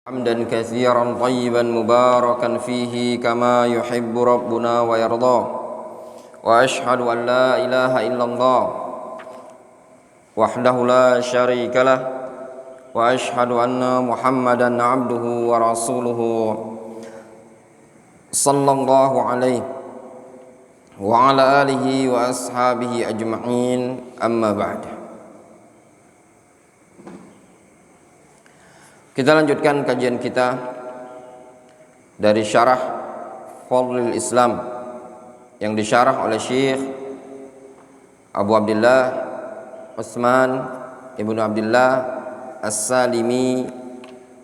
حمدا كثيرا طيبا مباركا فيه كما يحب ربنا ويرضى وأشهد أن لا إله إلا الله وحده لا شريك له وأشهد أن محمدا عبده ورسوله صلى الله عليه وعلى آله وأصحابه أجمعين أما بعد. Kita lanjutkan kajian kita dari syarah Fadlul Islam yang disyarah oleh Syekh Abu Abdullah Utsman Ibnu Abdullah As-Salimi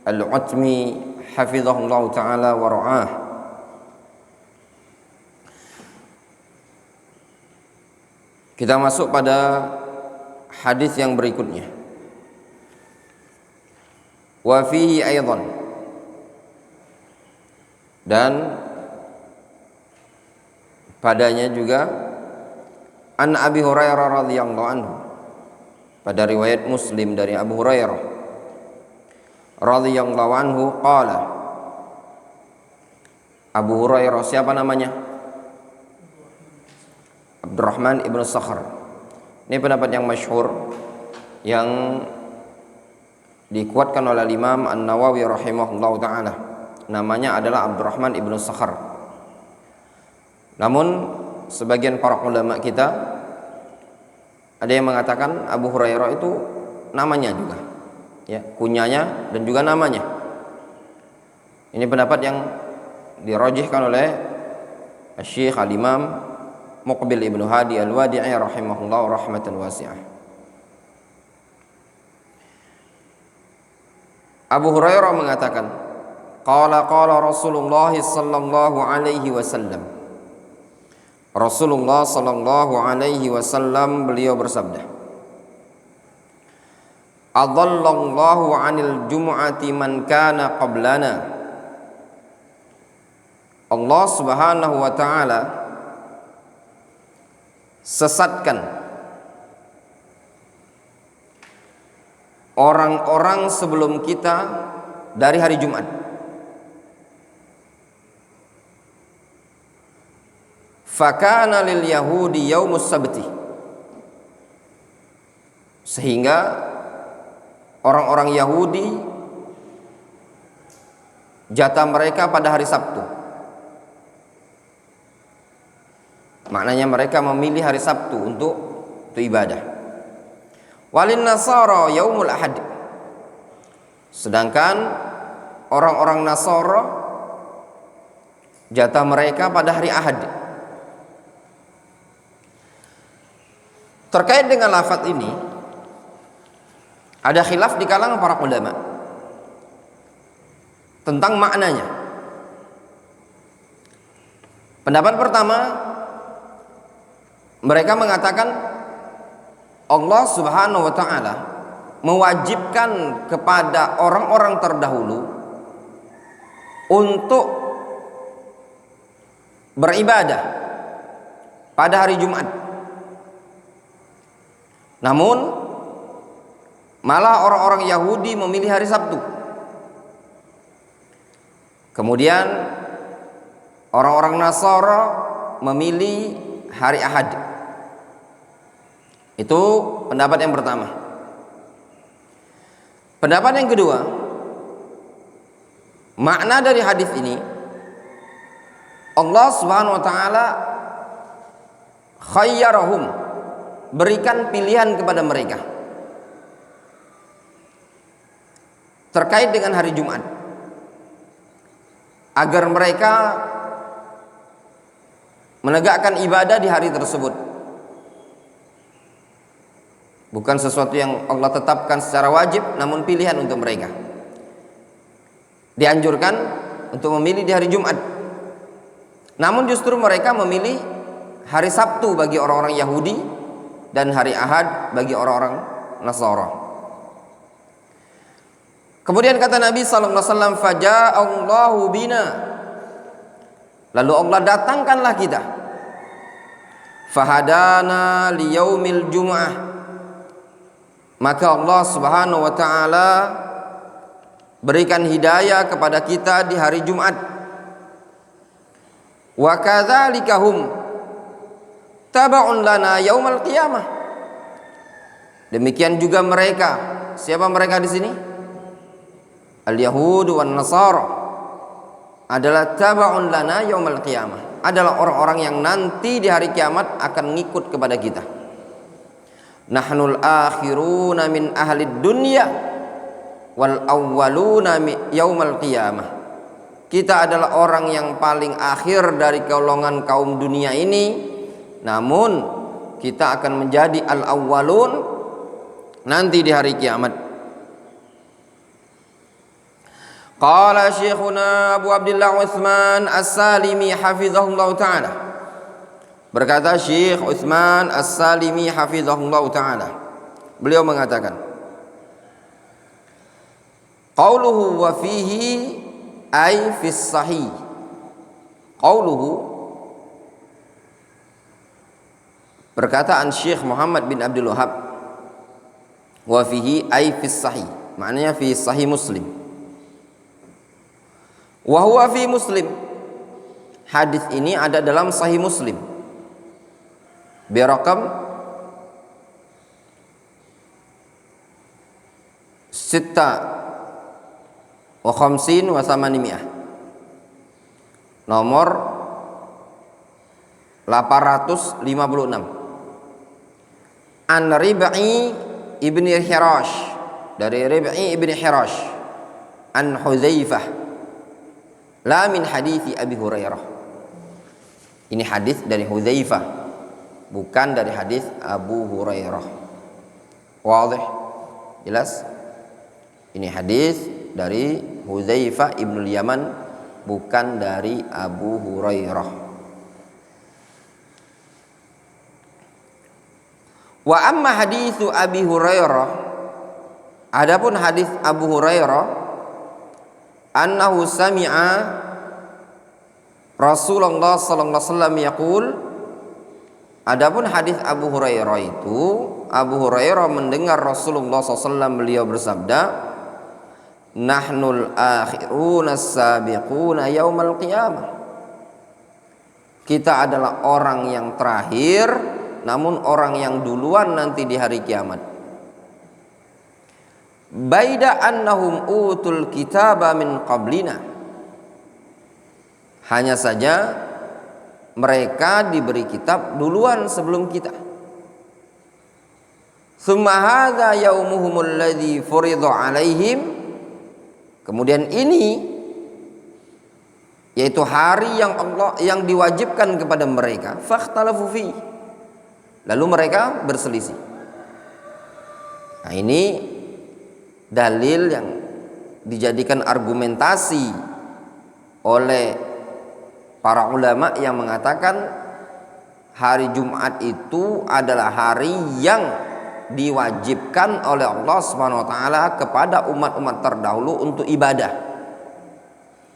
Al-Utmi hafizahullah taala wa ra'ah. Kita masuk pada hadis yang berikutnya. Wa fihi aidan, dan padanya juga an Abi Hurairah radhiyallahu anhu, pada riwayat Muslim dari Abu Hurairah radhiyallahu anhu qala. Abu Hurairah siapa namanya? Abdurrahman ibnu Sakhr. Ini pendapat yang masyhur yang dikuatkan oleh Imam An-Nawawi rahimahullah ta'ala. Namanya adalah Abdurrahman ibnu Sakhr. Namun sebagian para ulama kita ada yang mengatakan Abu Hurairah itu namanya juga, ya, kunyanya dan juga namanya. Ini pendapat yang dirajihkan oleh Syekh Al-Imam Muqbil ibnu Hadi Al-Wadi'i rahimahullah rahmatan wasi'ah. Abu Hurairah mengatakan, qala Rasulullah sallallahu alaihi wasallam. Rasulullah sallallahu alaihi wasallam beliau bersabda, adallallahu 'anil jumu'ati man kana qablana. Allah Subhanahu wa taala sesatkan orang-orang sebelum kita dari hari Jumat. Fakana lil yahudi yaumus sabti, sehingga orang-orang Yahudi jatah mereka pada hari Sabtu. Maknanya mereka memilih hari Sabtu untuk ibadah. Walin Nasara yaumul ahad, sedangkan orang-orang Nasara jatah mereka pada hari Ahad. Terkait dengan lafaz ini ada khilaf di kalangan para ulama tentang maknanya. Pendapat pertama, mereka mengatakan Allah Subhanahu wa ta'ala mewajibkan kepada orang-orang terdahulu untuk beribadah pada hari Jumat. Namun malah orang-orang Yahudi memilih hari Sabtu. Kemudian orang-orang Nasara memilih hari Ahad. Itu pendapat yang pertama. Pendapat yang kedua, makna dari hadis ini, Allah Subhanahu wa taala khayyarahum, berikan pilihan kepada mereka terkait dengan hari Jumat, agar mereka menegakkan ibadah di hari tersebut. Bukan sesuatu yang Allah tetapkan secara wajib, namun pilihan untuk mereka. Dianjurkan untuk memilih di hari Jumat, namun justru mereka memilih hari Sabtu bagi orang-orang Yahudi dan hari Ahad bagi orang-orang Nasara. Kemudian kata Nabi sallallahu alaihi wasallam, faja'allahu bina, lalu Allah datangkanlah kita, fahadana liyaumil jumu'ah, maka Allah Subhanahu wa taala berikan hidayah kepada kita di hari Jumat. Wa kadzalika hum taba'un lana yaumal qiyamah. Demikian juga mereka. Siapa mereka di sini? Al-Yahud wan Nasara adalah taba'un lana yaumal qiyamah, adalah orang-orang yang nanti di hari kiamat akan ngikut kepada kita. Nahnul akhiruna min ahlid dunya wal awwaluna yaumal qiyamah. Kita adalah orang yang paling akhir dari golongan kaum dunia ini, namun kita akan menjadi al-awwalun nanti di hari kiamat. Qala Syekhuna Abu Abdullah Utsman As-Salimi hafizahullah ta'ala. Berkata Syekh Utsman As-Salimi hafizahullah ta'ala, beliau mengatakan, qauluhu wa fihi ay fis sahih. Qauluhu, perkataan Syekh Muhammad bin Abdul Wahhab, wa fihi ay fis sahih, maknanya fi sahih Muslim. Wa huwa fi Muslim, hadis ini ada dalam sahih Muslim birakam 56 wa 800, nomor 856. An Rib'i ibni Hirash, dari Rib'i ibni Hirash, an Hudzaifah, la min hadithi Abi Hurairah. Ini hadis dari Hudzaifah, bukan dari hadis Abu Hurairah. Wadih? Jelas? Ini hadis dari Hudzaifah ibnul Yaman, bukan dari Abu Hurairah. Wa amma hadithu Abi Hurairah, adapun hadis Abu Hurairah, annahu sami'a Rasulullah sallallahu alaihi wasallam yaqul, adapun hadis Abu Hurairah itu, Abu Hurairah mendengar Rasulullah SAW beliau bersabda, nahnul akhiruna sabiquna yaumal qiyamah. Kita adalah orang yang terakhir, namun orang yang duluan nanti di hari kiamat. Baida annahum utul kitaba min qablina, hanya saja mereka diberi kitab duluan sebelum kita. Tsumma hadza yaumuhumul ladzi furida alaihim, kemudian ini yaitu hari yang Allah yang diwajibkan kepada mereka, fakhtalafu fi, lalu mereka berselisih. Nah, ini dalil yang dijadikan argumentasi oleh para ulama yang mengatakan hari Jumat itu adalah hari yang diwajibkan oleh Allah Subhanahu wa taala kepada umat-umat terdahulu untuk ibadah.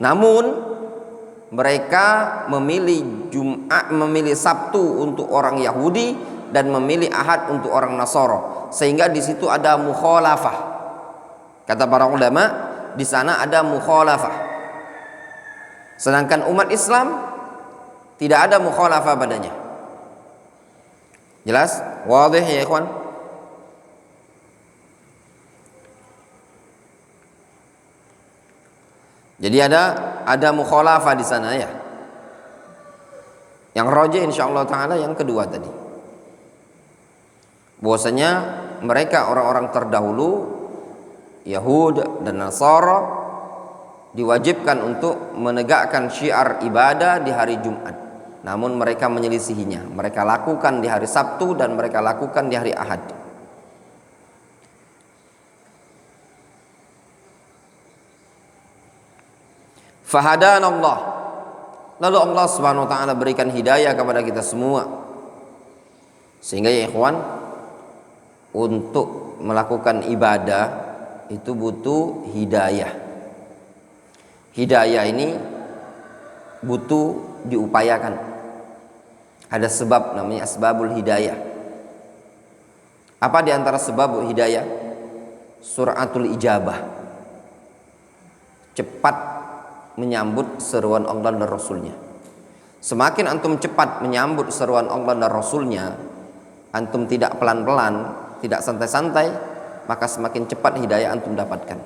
Namun mereka memilih Jumat, memilih Sabtu untuk orang Yahudi dan memilih Ahad untuk orang Nasara, sehingga di situ ada mukhalafah. Kata para ulama, di sana ada mukhalafah. Sedangkan umat Islam tidak ada mukhalafah padanya. Jelas? Wadih ya ikhwan? Jadi ada mukhalafah di sana ya. Yang rajih insyaallah taala yang kedua tadi. Bahwasanya mereka orang-orang terdahulu Yahud dan Nasara diwajibkan untuk menegakkan syiar ibadah di hari Jumat, namun mereka menyelisihinya. Mereka lakukan di hari Sabtu dan mereka lakukan di hari Ahad. Fahadan Allah, lalu Allah Subhanahu wa taala berikan hidayah kepada kita semua, sehingga ya ikhwan, untuk melakukan ibadah itu butuh hidayah. Hidayah ini butuh diupayakan. Ada sebab namanya asbabul hidayah. Apa di antara sebab hidayah? Suratul ijabah. cepat menyambut seruan Allah dan Rasulnya. Semakin antum cepat menyambut seruan Allah dan Rasulnya, antum tidak pelan-pelan, tidak santai-santai, maka semakin cepat hidayah antum dapatkan.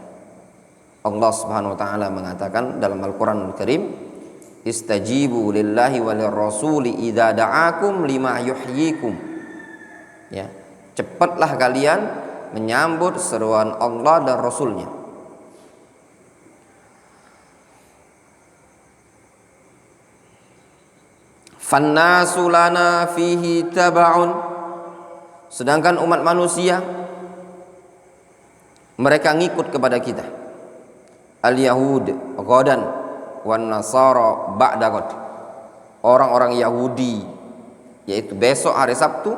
Allah Subhanahu wa taala mengatakan dalam Al-Qur'anul Karim, istajibu lillahi walir rasuli idza da'akum lima yuhyikum. Ya, cepatlah kalian menyambut seruan Allah dan Rasulnya. Fannasu lana fihi taba'un, sedangkan umat manusia mereka ngikut kepada kita. Al-Yahud ghadan wan Nasara ba'da ghad, orang-orang Yahudi yaitu besok hari Sabtu,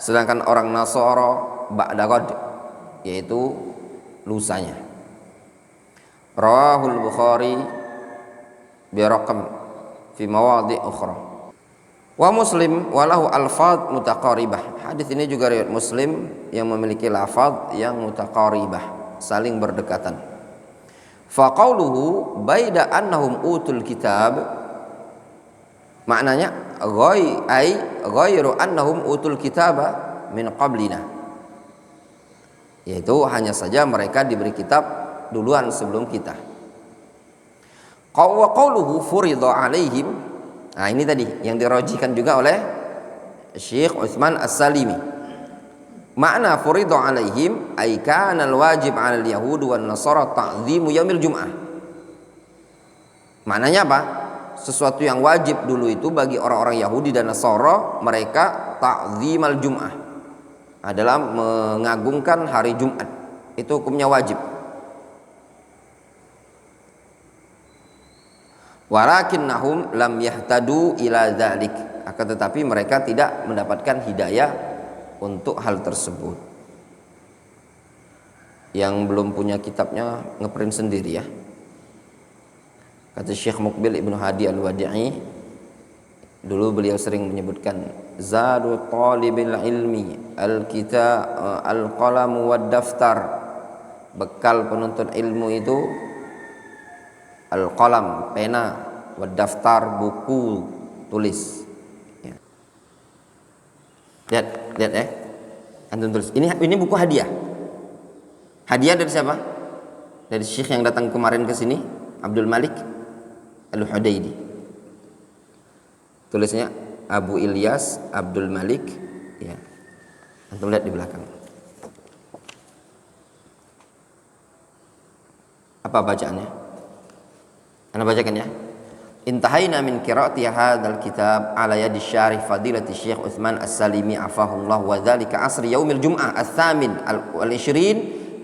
sedangkan orang Nasara ba'da ghad yaitu lusanya. Rawahul Bukhari bi raqam fi mawadhi' ukhra. Wa Muslim walahu alfaz mutaqaribah. Hadis ini juga riwayat Muslim yang memiliki lafaz yang mutaqaribah, saling berdekatan. Fa qauluhu baida annahum utul kitab, maknanya ghairu annahum utul kitaba min qablina, yaitu hanya saja mereka diberi kitab duluan sebelum kita. Wa qauluhu furida alaihim, nah ini tadi yang dirajihkan juga oleh Syekh Utsman As-Salimi. Makna furida alaihim ay kana al-wajib 'ala al-yahud wan nasara ta'zimu yaumil jum'ah. Maknanya apa? Sesuatu yang wajib dulu itu bagi orang-orang Yahudi dan Nasara, mereka ta'zimal jum'ah adalah mengagungkan hari Jumat. Itu hukumnya wajib. Walakinnahum lam yahtadu ila dzalik, akan tetapi mereka tidak mendapatkan hidayah untuk hal tersebut. Yang belum punya kitabnya ngeprint sendiri ya. Kata Syekh Muqbil Ibnu Hadi Al-Wadi'i, dulu beliau sering menyebutkan zadu talibil ilmi al-kitab al-qalam wad daftar, bekal penuntut ilmu itu al-qalam, pena, wad daftar, buku tulis. Ya. Lihat antum tulis. Ini buku hadiah. Hadiah dari siapa? Dari syekh yang datang kemarin ke sini, Abdul Malik Al-Hudaidi. Tulisnya Abu Ilyas Abdul Malik, ya. Antum lihat di belakang. Apa bacaannya? Anda bacakan ya. Intahaina min qiraati hadzal kitab ala yadi syarih fadilati Syekh Utsman As-Salimi afahullah wa dzalika asri yaumil jum'ah ats-tsamin wal-20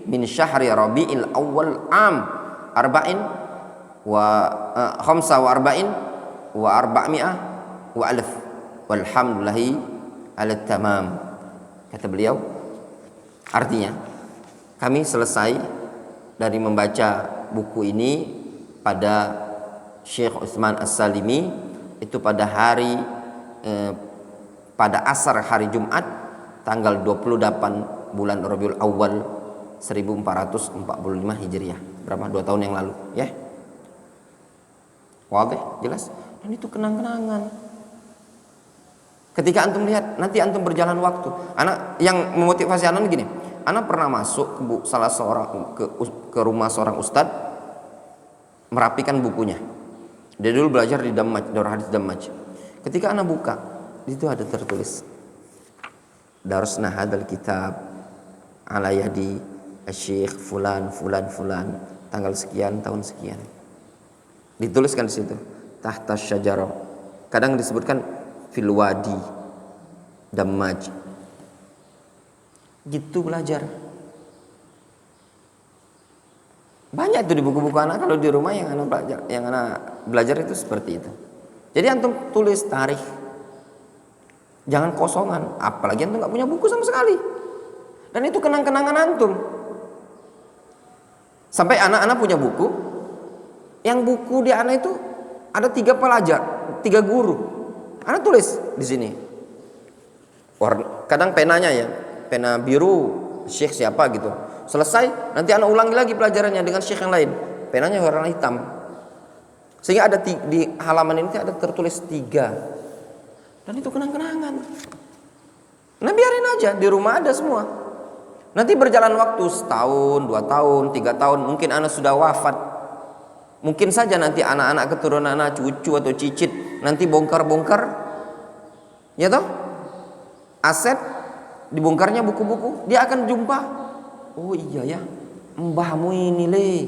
min syahri Rabiul Awwal am arba'in wa khamsa wa arba'in wa arba'mi'ah wa alf walhamdulillahi ala tamam. Kata beliau, artinya kami selesai dari membaca buku ini pada Syekh Utsman As-Salimi itu pada hari pada asar hari Jumat tanggal 28 bulan Rabiul Awal 1445 Hijriah. Berapa? 2 tahun yang lalu, ya. Wadih, jelas. Dan itu kenang-kenangan. Ketika antum lihat, nanti antum berjalan waktu. Anak yang memotivasi anak gini. Anak pernah masuk ke rumah seorang ustadz merapikan bukunya. Dia dulu belajar di Dammaj, Darul Hadis Dammaj. Ketika anak buka, itu ada tertulis Darusna hadzal kitab ala yadi Syekh fulan fulan fulan tanggal sekian tahun sekian. Dituliskan di situ tahta syajarah. Kadang disebutkan fil wadi Dammaj. Gitu belajar. Banyak itu di buku-buku anak, kalau di rumah yang anak belajar itu seperti itu. Jadi antum tulis tarikh, jangan kosongan, apalagi antum nggak punya buku sama sekali. Dan itu kenang-kenangan antum. Sampai anak-anak punya buku, yang buku di anak itu ada 3 pelajar, 3 guru. Anak tulis di sini. Kadang penanya ya, pena biru Syekh siapa gitu. Selesai, nanti anak ulangi lagi pelajarannya dengan syekh yang lain. penanya warna hitam. Sehingga ada di halaman ini ada tertulis 3. Dan itu kenang-kenangan. Nah biarin aja, di rumah ada semua. Nanti berjalan waktu setahun, 2 tahun, 3 tahun, mungkin anak sudah wafat. Mungkin saja nanti anak-anak keturunan anak, cucu atau cicit nanti bongkar-bongkar, ya toh, aset dibongkarnya buku-buku, dia akan jumpa. Oh iya ya, mbahmu ini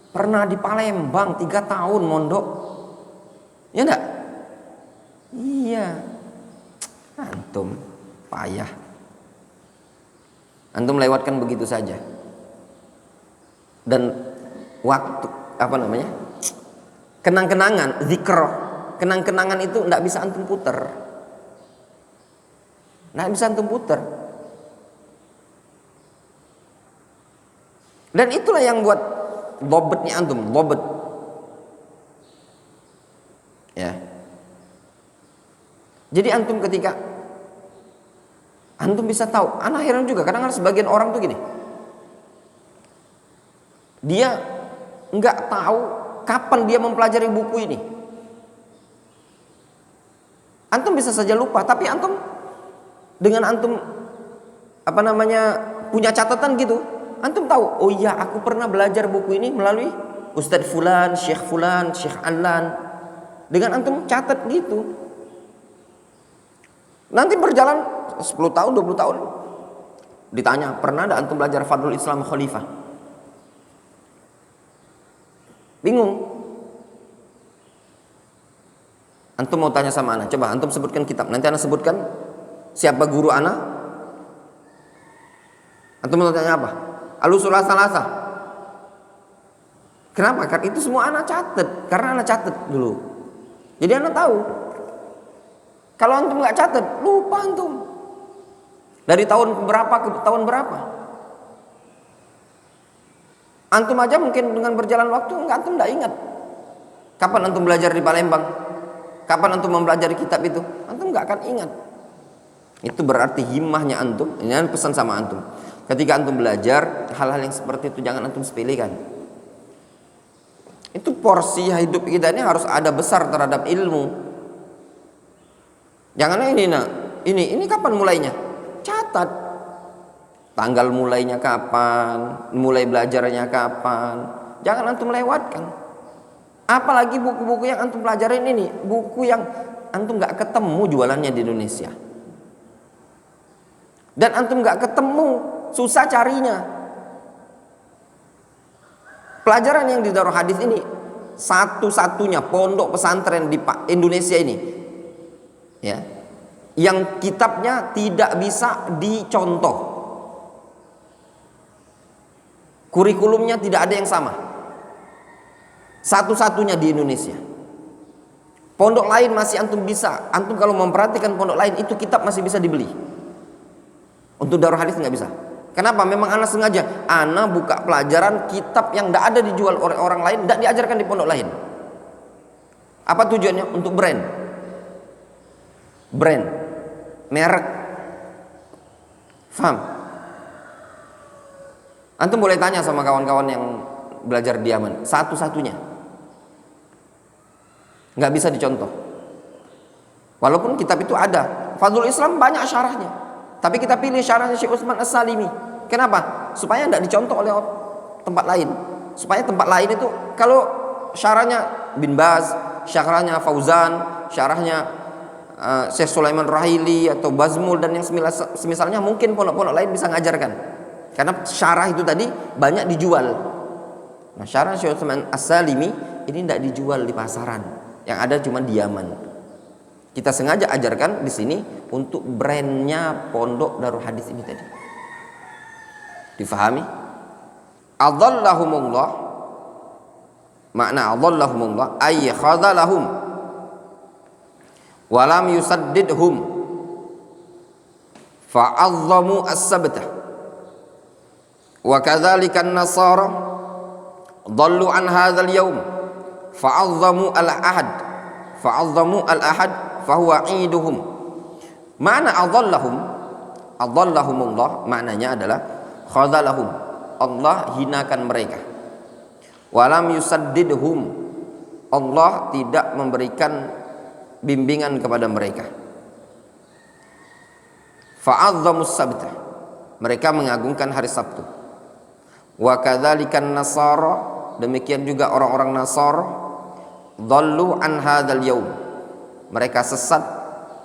pernah di Palembang 3 tahun mondok, ya enggak? Iya, antum payah, antum lewatkan begitu saja. Dan waktu kenang-kenangan, zikr, kenang-kenangan itu enggak bisa antum puter, enggak bisa antum puter. Dan itulah yang buat dobetnya antum, dobet. Ya. Jadi antum ketika antum bisa tahu, anak heran juga kadang-kadang sebagian orang tuh gini. Dia enggak tahu kapan dia mempelajari buku ini. Antum bisa saja lupa, tapi antum dengan antum punya catatan gitu, antum tahu, oh iya aku pernah belajar buku ini melalui Ustadz Fulan, Syekh Alan. Dengan antum catat gitu. Nanti berjalan 10 tahun, 20 tahun, ditanya, pernah ada antum belajar Fadlul Islam Khalifah? Bingung. Antum mau tanya sama anak, coba antum sebutkan kitab. Nanti anak sebutkan siapa guru anak. Antum mau tanya apa? Al-Usul Salasa. Kenapa? Karena itu semua anak catat. Karena anak catat dulu. Jadi anak tahu. Kalau antum nggak catat, lupa antum. Dari tahun berapa ke tahun berapa? Antum aja mungkin dengan berjalan waktu antum nggak ingat. Kapan antum belajar di Palembang? Kapan antum mempelajari kitab itu? Antum nggak akan ingat. Itu berarti himmahnya antum. Ini pesan sama antum. Ketika antum belajar hal-hal yang seperti itu jangan antum sepelekan. Itu porsi hidup kita ini harus ada besar terhadap ilmu. Jangan ini kapan mulainya? Catat. Tanggal mulainya kapan, mulai belajarnya kapan. Jangan antum lewatkan. Apalagi buku-buku yang antum pelajarin ini, buku yang antum nggak ketemu jualannya di Indonesia. Dan antum nggak ketemu, susah carinya. Pelajaran yang di Darul Hadis ini satu-satunya pondok pesantren di Indonesia ini, ya, yang kitabnya tidak bisa dicontoh. Kurikulumnya tidak ada yang sama. Satu-satunya di Indonesia. Pondok lain masih antum bisa. Antum kalau memperhatikan pondok lain itu kitab masih bisa dibeli. Untuk Darul Hadis nggak bisa. Kenapa? Memang anak sengaja. Anak buka pelajaran kitab yang tidak ada dijual oleh orang lain, tidak diajarkan di pondok lain. Apa tujuannya? Untuk brand, merek. Faham? Antum boleh tanya sama kawan-kawan yang belajar di Yaman. Satu-satunya nggak bisa dicontoh. Walaupun kitab itu ada, Fadlul Islam banyak syarahnya, tapi kita pilih syarahnya Syekh Utsman As-Salimi. Kenapa? Supaya tidak dicontoh oleh tempat lain. Supaya tempat lain itu kalau syarahnya Bin Baz, syarahnya Fauzan, syarahnya Syekh Sulaiman Rahili atau Bazmul dan yang semisalnya, mungkin pondok-pondok lain bisa ngajarkan. Karena syarah itu tadi banyak dijual. Nah, syarah Syekh Utsman As-Salimi ini tidak dijual di pasaran. Yang ada cuma di Yaman. Kita sengaja ajarkan di sini untuk brandnya pondok Darul Hadis ini tadi. Difahami? Adallahumullah. Makna adallahumullah ay khadalahum wa lam yusaddidhum fa'azzamu as-sabtah. Wa kadzalika an-nasara dhallu an hadzal yawm fa'azzamu al-ahad fahuwa iduhum. Mana adallahumullah maknanya adalah khadalahum, Allah hinakan mereka. Walam yusaddidhum, Allah tidak memberikan bimbingan kepada mereka. Fa'azzamus sabta, mereka mengagungkan hari Sabtu. Wa kadzalikan nasara, demikian juga orang-orang Nasara, dhallu an hadzal yaum, mereka sesat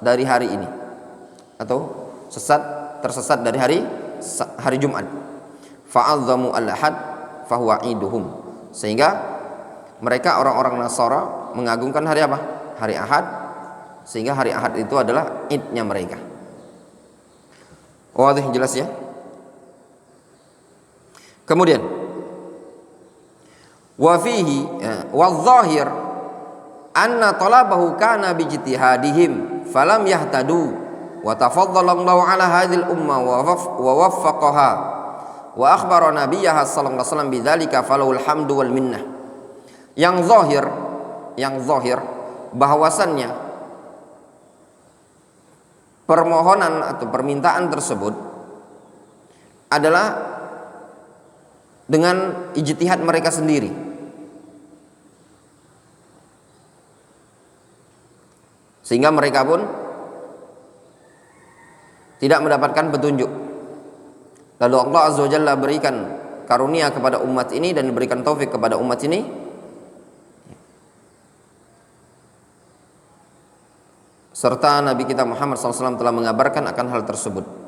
dari hari ini, atau tersesat dari hari Jumat. Fa'azzamu al-ahad fahuwa iduhum, sehingga mereka orang-orang Nasara mengagungkan hari apa? Hari Ahad, sehingga hari Ahad itu adalah idnya mereka. Wadih, jelas ya? Kemudian wa fihi wadh-dhahir anna talabahu kana bi ijtihadihim falam yahtadu wa tafaddala Allahu ala hadhil umma wa waffaqaha wa akhbara nabiyyaha sallallahu alaihi wasallam bidzalika falahul hamdu wal minnah. Yang zahir bahwasannya permohonan atau permintaan tersebut adalah dengan ijtihad mereka sendiri, sehingga mereka pun tidak mendapatkan petunjuk. Lalu Allah Azza wa Jalla berikan karunia kepada umat ini dan diberikan taufik kepada umat ini, serta Nabi kita Muhammad SAW telah mengabarkan akan hal tersebut.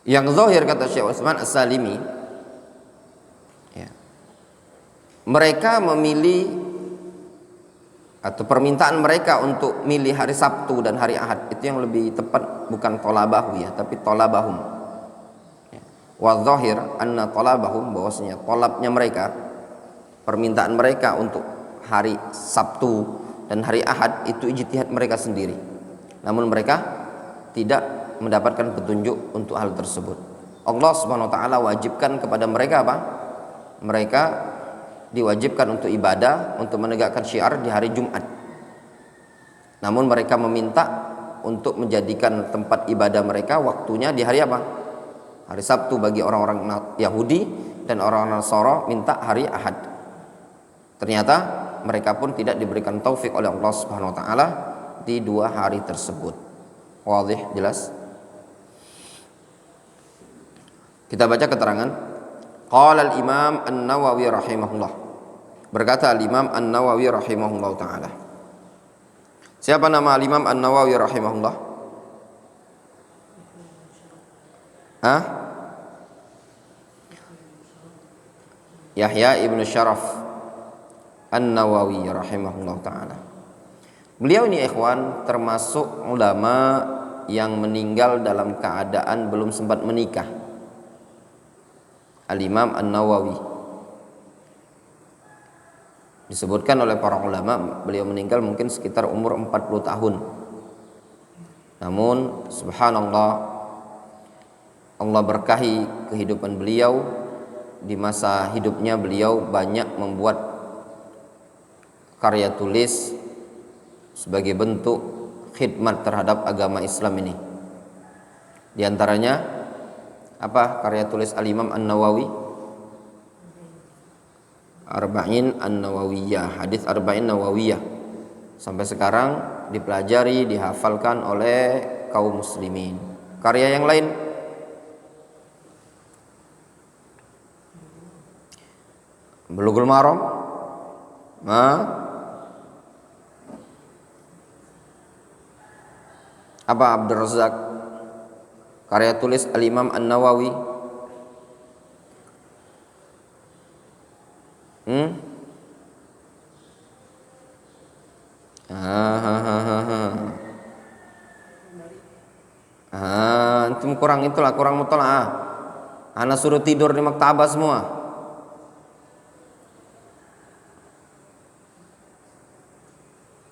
Yang zahir, kata Syekh Utsman As-Salimi, ya, mereka memilih atau permintaan mereka untuk milih hari Sabtu dan hari Ahad itu yang lebih tepat, bukan tolabahu ya, tapi tolabahum. Ya. Wa zahir anna tolabahum, bahwasanya tolabnya mereka, permintaan mereka untuk hari Sabtu dan hari Ahad itu ijtihad mereka sendiri. Namun mereka tidak mendapatkan petunjuk untuk hal tersebut. Allah Subhanahu wa taala wajibkan kepada mereka apa? Mereka diwajibkan untuk ibadah, untuk menegakkan syiar di hari Jumat. Namun mereka meminta untuk menjadikan tempat ibadah mereka waktunya di hari apa? Hari Sabtu bagi orang-orang Yahudi, dan orang-orang Nasara minta hari Ahad. Ternyata mereka pun tidak diberikan taufik oleh Allah Subhanahu wa taala di dua hari tersebut. Wadih, jelas? Kita baca keterangan. Qala al-Imam An-Nawawi rahimahullah. Berkata al-Imam An-Nawawi rahimahullah taala. Siapa nama al-Imam An-Nawawi rahimahullah? Hah? Yahya ibn Syaraf An-Nawawi rahimahullah taala. Beliau ini ikhwan termasuk ulama yang meninggal dalam keadaan belum sempat menikah. Al-Imam An-Nawawi, disebutkan oleh para ulama beliau meninggal mungkin sekitar umur 40 tahun. Namun subhanallah, Allah berkahi kehidupan beliau. Di masa hidupnya beliau banyak membuat karya tulis sebagai bentuk khidmat terhadap agama Islam ini. Di antaranya apa karya tulis Al-Imam An-Nawawi? Arba'in An-Nawawiyah, hadis Arba'in Nawawiyah. Sampai sekarang dipelajari, dihafalkan oleh kaum muslimin. Karya yang lain Bulughul Maram, apa Abdul Razak, karya tulis Al-Imam An-Nawawi. Antum kurang itulah, kurang mutolaah. Ana suruh tidur di maktabah semua.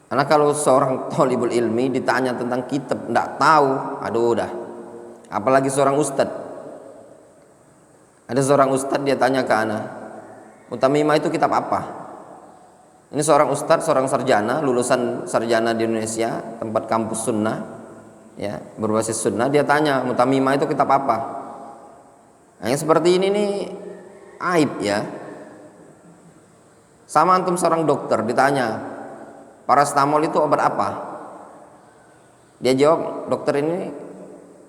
Karena kalau seorang thalibul ilmi ditanya tentang kitab tidak tahu, aduh dah. Apalagi seorang ustad. Ada seorang ustad dia tanya ke ana, Mutamimah itu kitab apa? Ini seorang ustad, seorang sarjana, lulusan sarjana di Indonesia, tempat kampus sunnah, ya, berbasis sunnah. Dia tanya, Mutamimah itu kitab apa? Nah, yang seperti ini nih aib ya. Sama antum seorang dokter ditanya, parastamol itu obat apa? Dia jawab, dokter ini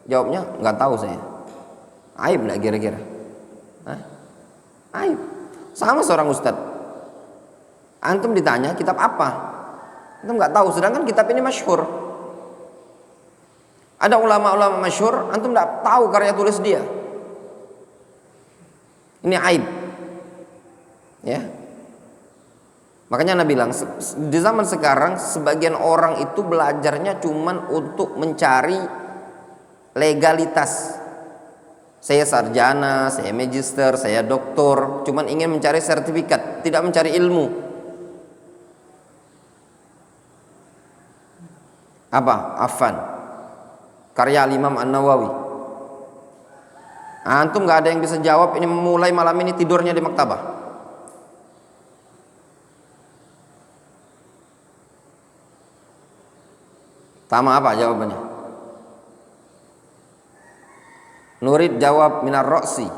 jawabnya nggak tahu saya. Aib nggak kira-kira? Hah? Aib. Sama seorang ustadz, antum ditanya kitab apa, antum nggak tahu, sedangkan kitab ini masyhur. Ada ulama-ulama masyhur, antum nggak tahu karya tulis dia. Ini aib, ya. Makanya Nabi bilang, di zaman sekarang sebagian orang itu belajarnya cuman untuk mencari legalitas. Saya sarjana, saya magister, saya doktor, cuman ingin mencari sertifikat, tidak mencari ilmu. Apa? Afan. Karya Imam An-Nawawi. Antum nggak ada yang bisa jawab, ini mulai malam ini tidurnya di maktabah. Tama apa jawabannya? Nurid jawab minar roksi,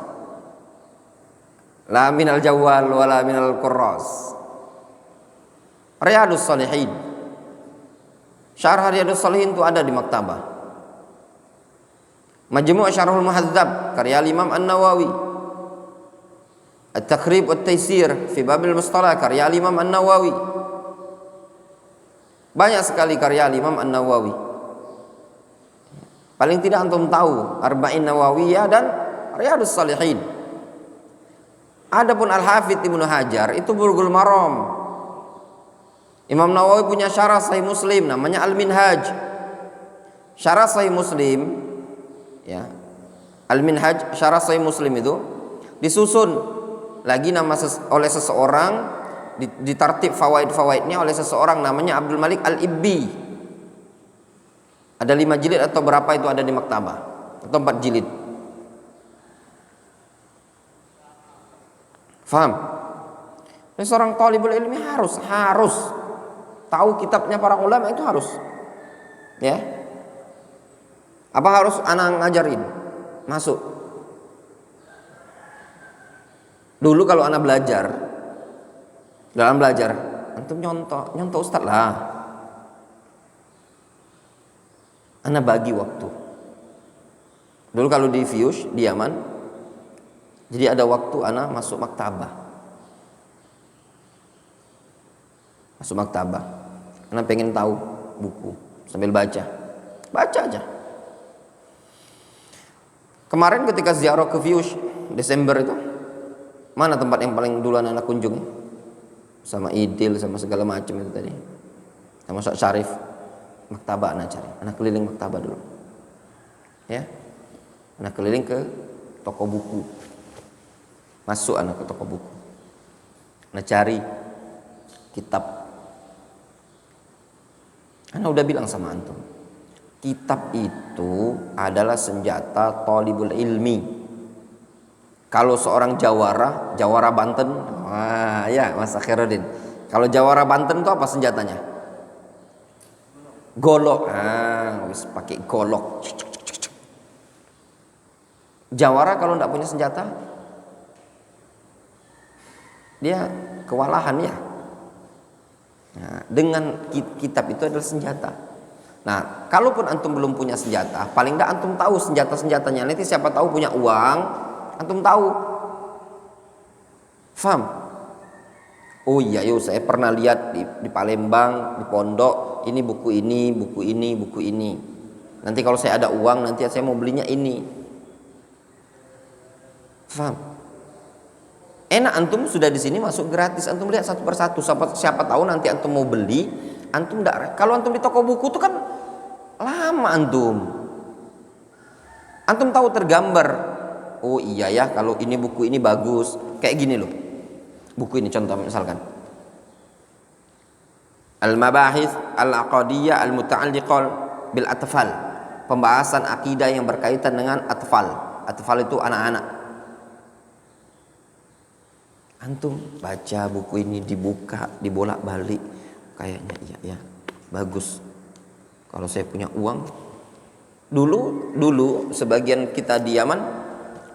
la minal jawal wala minal kurras. Riyadus Shalihin, syarah Riyadus Shalihin itu ada di maktabah. Majmu' Syarhul Muhadzab karya Imam An-Nawawi. At-Taqrib wat-Taysir fi Babil Mustalah karya Imam An-Nawawi. Banyak sekali karya Imam An-Nawawi. Paling tidak antum tahu Arba'in Nawawiyah dan Riyadus Shalihin. Adapun Al-Hafidz Ibnu Hajar itu Bulughul Maram. Imam Nawawi punya syarah Sahih Muslim namanya Al-Minhaj. Syarah Sahih Muslim, ya. Al-Minhaj syarah Sahih Muslim itu disusun lagi oleh seseorang, ditartib fawaid-fawaidnya oleh seseorang namanya Abdul Malik Al-Ibbi. Ada 5 jilid atau berapa itu ada di maktabah, atau 4 jilid. Faham? Jadi seorang talibul ilmi harus tahu kitabnya para ulama, itu harus. Ya. Apa harus anak ngajarin? Masuk. Dulu kalau anak dalam belajar, antum nyontoh ustaz lah. Ana bagi waktu. Dulu kalau di Fius, di Yaman, jadi ada waktu ana masuk maktabah. Ana pengen tahu buku sambil baca aja. Kemarin ketika ziarah ke Fius Desember itu, mana tempat yang paling dulu anak kunjungi? Sama Idil, sama segala macam itu tadi, sama Ustaz Syarif. Maktabah anak cari, anak keliling maktabah dulu, ya, anak keliling ke toko buku, masuk anak ke toko buku, anak cari kitab. Anak udah bilang sama antum, kitab itu adalah senjata thalibul ilmi. Kalau seorang jawara Banten, wah ya Mas Akhiruddin, kalau jawara Banten itu apa senjatanya? Golok. Wis pakai golok. Jawara kalau tidak punya senjata, dia kewalahan ya. Nah, dengan kitab itu adalah senjata. Nah, kalaupun antum belum punya senjata, paling tidak antum tahu senjata-senjatanya. Nanti siapa tahu punya uang, antum tahu. Faham? Oh iya, saya pernah lihat di Palembang, di pondok, ini buku ini. Nanti kalau saya ada uang, nanti saya mau belinya ini. Faham? Enak, antum sudah di sini masuk gratis, antum lihat satu persatu. Siapa tahu nanti antum mau beli, antum enggak. Kalau antum di toko buku itu kan lama antum. Antum tahu tergambar. Oh iya ya, kalau ini buku ini bagus. Kayak gini loh. Buku ini contoh misalkan Al-Mabahith Al-Aqadiyah Al-Muta'alliqah bil Atfal, pembahasan akidah yang berkaitan dengan atfal. Atfal itu anak-anak. Antum baca buku ini, dibuka, dibolak-balik, kayaknya iya ya, bagus. Kalau saya punya uang, dulu sebagian kita di Yaman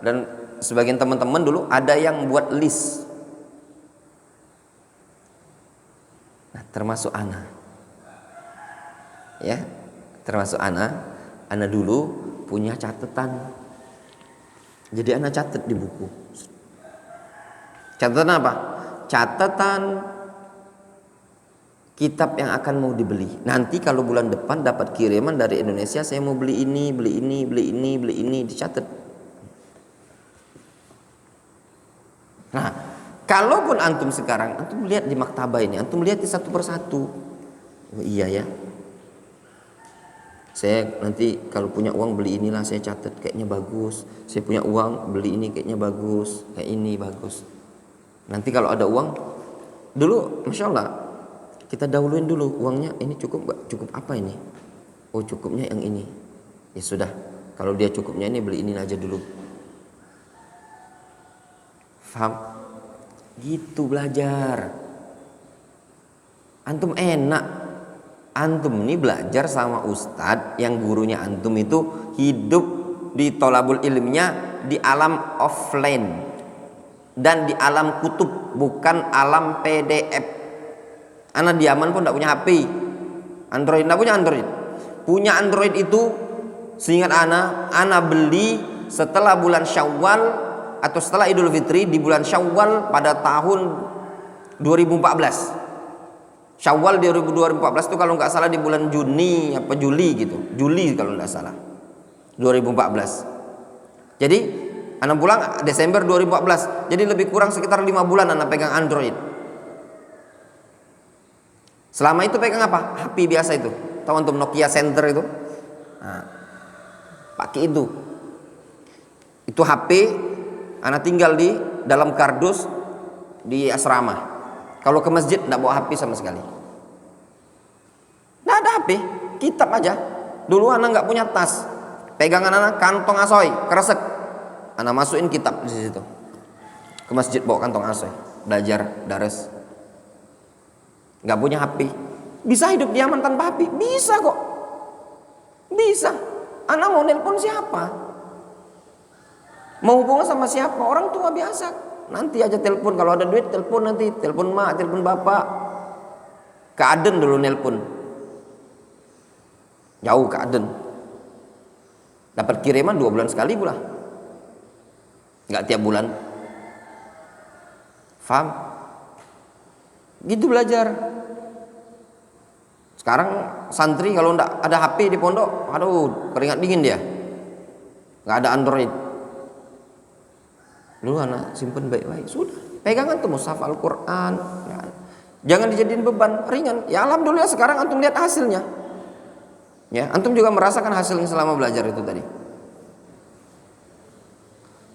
dan sebagian teman-teman dulu ada yang buat list Nah, termasuk ana. Ya, termasuk ana. Ana dulu punya catatan. Jadi ana catat di buku. Catatan apa? Catatan kitab yang akan mau dibeli. Nanti kalau bulan depan dapat kiriman dari Indonesia, saya mau beli ini, beli ini, beli ini, beli ini, dicatat. Nah, kalaupun antum sekarang, antum lihat di maktabah ini, antum lihat di satu persatu. Oh, iya ya. Saya nanti kalau punya uang beli inilah, saya catat, kayaknya bagus. Saya punya uang beli ini, kayaknya bagus, kayak ini bagus. Nanti kalau ada uang, dulu Masya Allah, kita dahuluin dulu uangnya, ini cukup gak? Cukup apa ini? Oh cukupnya yang ini. Ya sudah, kalau dia cukupnya ini, beli ini aja dulu. Faham? Gitu belajar. Antum enak. Antum ini belajar sama ustadz yang gurunya antum itu hidup di tolabul ilminya di alam offline dan di alam kutub, bukan alam PDF. Anak di Yaman pun tidak punya HP Android, tidak punya Android. Punya Android itu seingat anak beli setelah bulan Syawal atau setelah Idul Fitri di bulan Syawal pada tahun 2014. Syawal 2014 itu kalau nggak salah di bulan Juni apa Juli gitu, Juli kalau nggak salah 2014. Jadi anak pulang Desember 2014. Jadi lebih kurang sekitar 5 bulan anak pegang Android. Selama itu pegang apa? HP biasa itu. Tahu untuk Nokia Center itu? Nah, pakai itu. Itu HP anak tinggal di dalam kardus di asrama. Kalau ke masjid tidak bawa HP sama sekali. Tidak ada HP, kitab aja. Dulu anak nggak punya tas, pegangan anak kantong asoy, kresek. Anak masukin kitab di situ. Ke masjid bawa kantong asoy, belajar dares. Nggak punya HP, bisa hidup di Yaman tanpa HP? Bisa kok, bisa. Anak mau nelpon siapa? Mau hubungan sama siapa? Orang tua biasa. Nanti aja telepon, kalau ada duit telepon, nanti telepon mak, telepon bapak. Ke Aden dulu nelpon, jauh ke Aden, dapat kiriman 2 bulan sekali pula, nggak tiap bulan. Faham? Gitu belajar. Sekarang santri kalau nggak ada HP di pondok, aduh keringat dingin dia, nggak ada Android. Dulu anak simpen baik-baik, sudah pegangan tuh mushaf Al-Quran, jangan dijadiin beban, ringan. Ya alhamdulillah sekarang antum lihat hasilnya. Ya, antum juga merasakan hasilnya selama belajar itu tadi.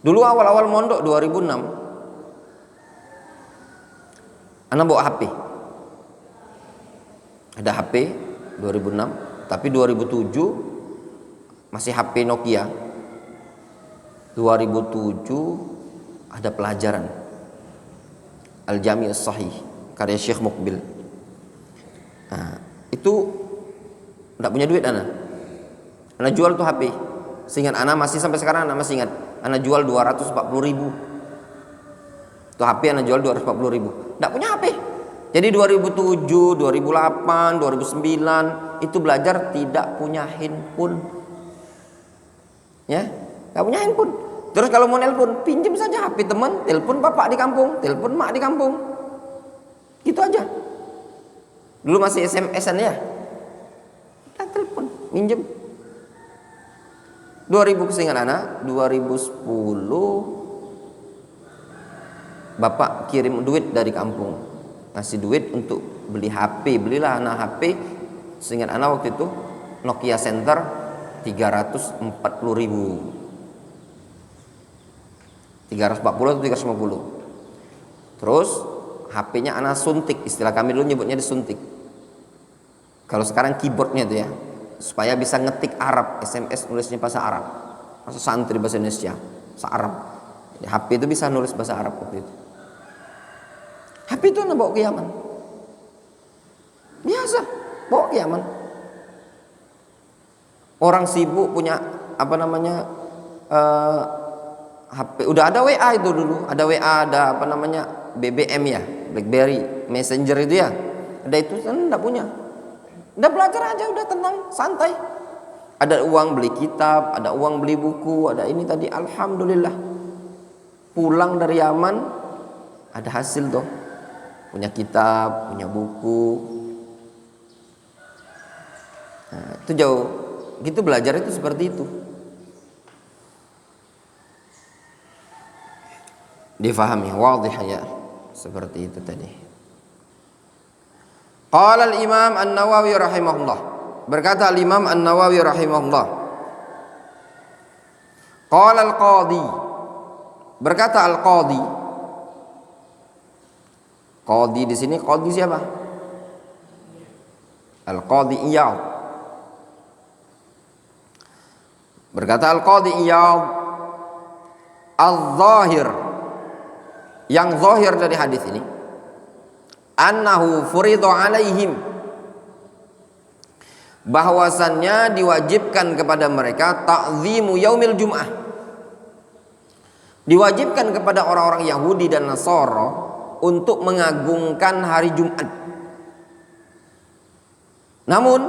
Dulu awal-awal mondok 2006, anak bawa HP. Ada HP 2006, tapi 2007 masih HP Nokia. 2007 ada pelajaran Al-Jami' As-Sahih karya Syekh Muqbil. Nah, itu enggak punya duit anak jual tuh HP. Seingat anak masih sampai sekarang anak masih ingat, anak jual 240.000. Tuh HP anak jual 240.000. Enggak punya HP. Jadi 2007, 2008, 2009 itu belajar tidak punya handphone. Ya, enggak punya handphone. Terus kalau mau nelpon, pinjam saja HP teman, telepon bapak di kampung, telepon mak di kampung. Gitu aja. Dulu masih SMS-an ya. Kita telepon, minjem. 2000 kesingkat anak, 2010 bapak kirim duit dari kampung. Ngasih duit untuk beli HP, belilah anak HP. Seingat anak waktu itu Nokia Center 340.000. 340 atau 350. Terus HP-nya anak suntik, istilah kami dulu nyebutnya disuntik. Kalau sekarang keyboardnya itu ya, supaya bisa ngetik Arab, SMS nulisnya bahasa Arab. Masa santri bahasa Indonesia, bahasa Arab. Jadi, HP itu bisa nulis bahasa Arab waktu itu. HP itu anak bawa ke Yaman. Biasa, bawa ke Yaman. Orang sibuk punya apa namanya HP, udah ada WA itu dulu, ada WA, ada apa namanya BBM ya, BlackBerry Messenger itu ya. ada itu, enggak punya. Udah belajar aja, udah tenang, santai. Ada uang beli kitab, ada uang beli buku, ada ini tadi, alhamdulillah. Pulang dari Yaman ada hasil dong. Punya kitab, punya buku. Nah, itu jauh. Gitu belajar itu seperti itu. Difahami, wadih ya. Seperti itu tadi. Qala al-Imam An-Nawawi rahimahullah. Berkata al-Imam An-Nawawi rahimahullah. Qala al-Qadhi. Berkata al-Qadhi. Qadhi di sini Qadhi siapa? Al-Qadhi Iyad. Berkata al-Qadhi Iyad, al-zahir, yang zahir dari hadis ini, annahu furidu alaihim, bahwasannya diwajibkan kepada mereka ta'zimu yaumil jum'ah, diwajibkan kepada orang-orang Yahudi dan Nasara untuk mengagungkan hari Jumat. Namun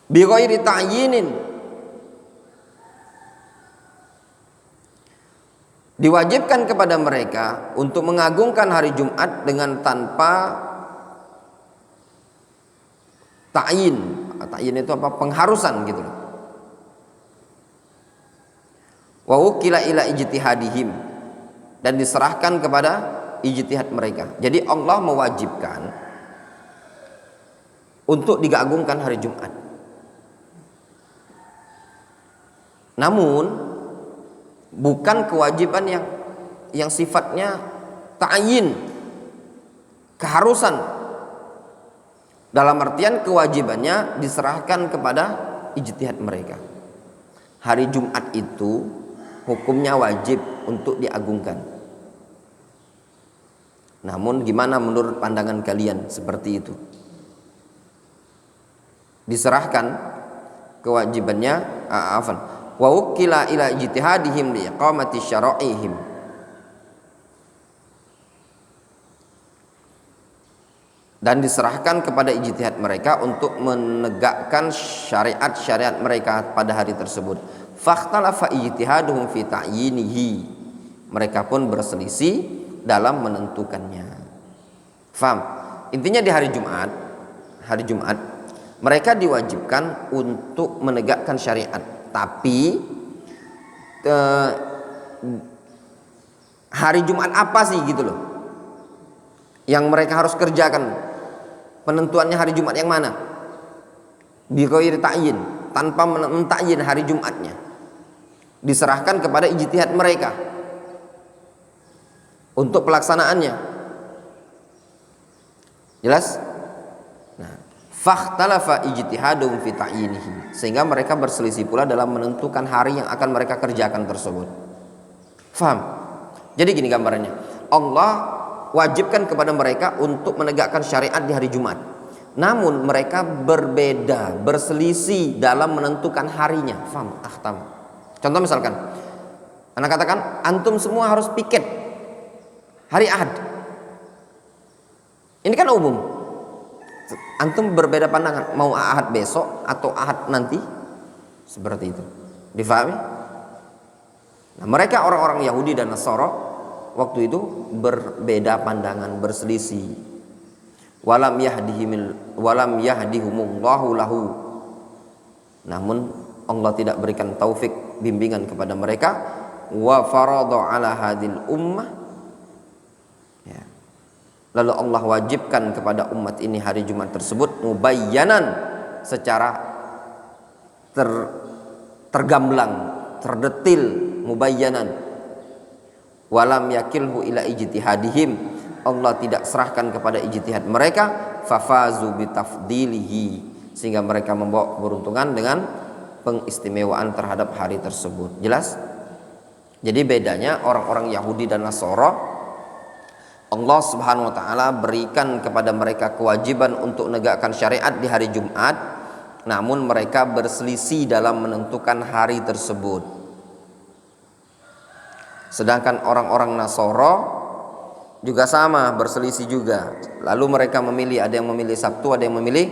bi ghairi ta'yinin, diwajibkan kepada mereka untuk mengagungkan hari Jumat dengan tanpa ta'yin. Ta'yin itu apa? Pengharusan gitu loh. Wa ukila ila ijtihadihim, dan diserahkan kepada ijtihad mereka. Jadi Allah mewajibkan untuk digagungkan hari Jumat. Namun bukan kewajiban yang sifatnya ta'yin, keharusan. Dalam artian kewajibannya diserahkan kepada ijtihad mereka. Hari Jumat itu hukumnya wajib untuk diagungkan. Namun gimana menurut pandangan kalian? Seperti itu. Diserahkan kewajibannya, wa ukila ila ijtihadihim li iqamati syara'ihim, dan diserahkan kepada ijtihad mereka untuk menegakkan syariat-syariat mereka pada hari tersebut. Fakhtalafa ijtihaduhum fi ta'yinihi, mereka pun berselisih dalam menentukannya. Faham? Intinya di hari Jumat mereka diwajibkan untuk menegakkan syariat, tapi hari Jumat apa sih gitu loh yang mereka harus kerjakan? Penentuannya hari Jumat yang mana? Bi ghairi ta'yin, tanpa mentakyin hari Jumatnya. Diserahkan kepada ijtihad mereka untuk pelaksanaannya. Jelas? Nah, fakhtalafa ijtihadum fi ta'yinihi, sehingga mereka berselisih pula dalam menentukan hari yang akan mereka kerjakan tersebut. Faham? Jadi gini gambarannya. Allah wajibkan kepada mereka untuk menegakkan syariat di hari Jumat. Namun mereka berbeda, berselisih dalam menentukan harinya. Faham? Ahtam. Contoh misalkan, anak katakan antum semua harus piket hari Ahad. Ini kan umum. Antum berbeda pandangan, mau Ahad besok atau Ahad nanti, seperti itu. Difahami? Nah, mereka orang-orang Yahudi dan Nasara waktu itu berbeda pandangan, berselisih. Walam yahdihumullahu lahu. Namun Allah tidak berikan taufik, bimbingan kepada mereka. Wa farada ala hadil ummah. Ya. Lalu Allah wajibkan kepada umat ini hari Jumat tersebut mubayyanan, secara tergamblang, terdetil, mubayyanan. Walam yakilhu ila ijtihadihim, Allah tidak serahkan kepada ijtihad mereka. Fafazu bitafdilihi, sehingga mereka membawa keberuntungan dengan pengistimewaan terhadap hari tersebut. Jelas? Jadi bedanya orang-orang Yahudi dan Nasara, Allah Subhanahu wa taala berikan kepada mereka kewajiban untuk menegakkan syariat di hari Jumat, namun mereka berselisih dalam menentukan hari tersebut. Sedangkan orang-orang Nasara juga sama, berselisih juga. Lalu mereka memilih, ada yang memilih Sabtu, ada yang memilih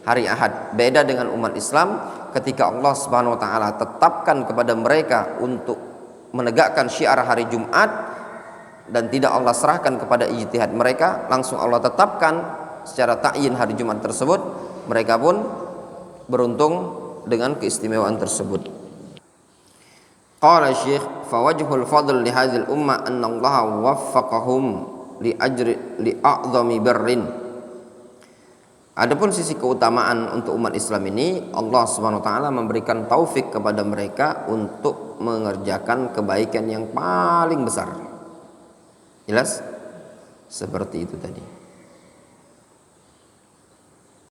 hari Ahad. Beda dengan umat Islam, ketika Allah Subhanahu wa taala tetapkan kepada mereka untuk menegakkan syiar hari Jumat dan tidak Allah serahkan kepada ijtihad mereka, langsung Allah tetapkan secara ta'yin hari Jumat tersebut. Mereka pun beruntung dengan keistimewaan tersebut. Qala Syekh, fawajhul fadl li hadhil ummah anna Allah waffaqahum li a'zami birrin. Adapun sisi keutamaan untuk umat Islam ini, Allah Subhanahu wa taala memberikan taufik kepada mereka untuk mengerjakan kebaikan yang paling besar. Jelas? Seperti itu tadi.